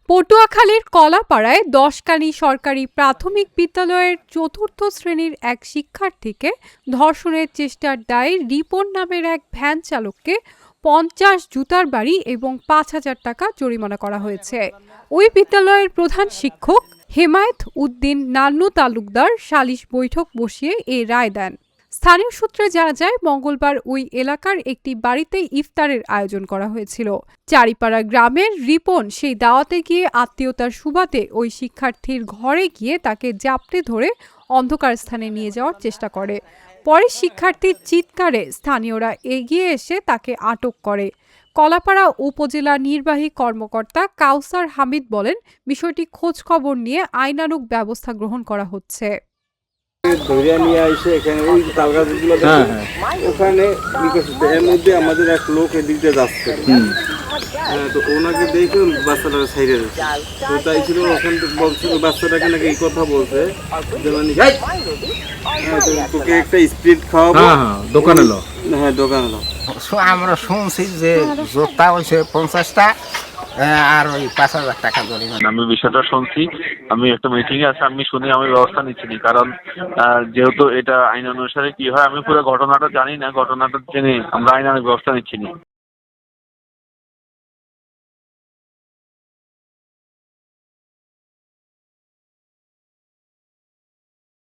পটুয়াখালীর কলাপাড়ায় ১০কানী সরকারি প্রাথমিক বিদ্যালয়ের চতুর্থ শ্রেণীর এক শিক্ষার্থীকে ধর্ষণের চেষ্টার দায়ে রিপন নামের এক ভ্যান চালককে ৫০ জুতার বাড়ি এবং ৫,০০০ টাকা জরিমানা করা হয়েছে। ওই বিদ্যালয়ের প্রধান শিক্ষক হেমায়েত উদ্দিন নান্নু তালুকদার সালিশ বৈঠক বসিয়ে এ রায় দেন। স্থানীয় সূত্রে জানা যায়, মঙ্গলবার ওই এলাকার একটি বাড়িতে ইফতারের আয়োজন করা হয়েছিল। চারিপাড়া গ্রামের রিপন সেই দাওয়াতে গিয়ে আত্মীয়তার সুবাদে ওই শিক্ষার্থীর ঘরে গিয়ে তাকে জাপটে ধরে অন্ধকার স্থানে নিয়ে যাওয়ার চেষ্টা করে। পরে শিক্ষার্থীর চিৎকারে স্থানীয়রা এগিয়ে এসে তাকে আটক করে। কলাপাড়া উপজেলা নির্বাহী কর্মকর্তা কাউসার হামিদ বলেন, বিষয়টি খোঁজ খবর নিয়ে আইনানুগ ব্যবস্থা গ্রহণ করা হচ্ছে। ধরিয়া নিয়ে আসে এখানে ওই তালগাছগুলো ওখানে এর মধ্যে আমাদের এক লোক এদিক দিয়ে যাচ্ছে, তো ওনাকে দেখে বাচ্চাটা সাইডে তো তাই ছিল, ওখান থেকে বলছিল বাচ্চাটাকে নাকি এই কথা বলছে যে মানে তোকে একটা স্পিড খাওয়াবো দোকান এলো। হ্যাঁ দোকান এলো। আমরা শুনছি যে জোতা হয়েছে 50টা আর ওই 5,000 টাকা জরিমানা। আমি বিষয়টা শুনছি, আমি একটা মিটিং আছে, আমি শুনে আমি ব্যবস্থা নিচ্ছি, কারণ যেহেতু এটা আইন অনুসারে কি হয় আমি পুরো ঘটনাটা জানি না, ঘটনাটা জেনে আমরা আইনানুগ ব্যবস্থা নিচ্ছি।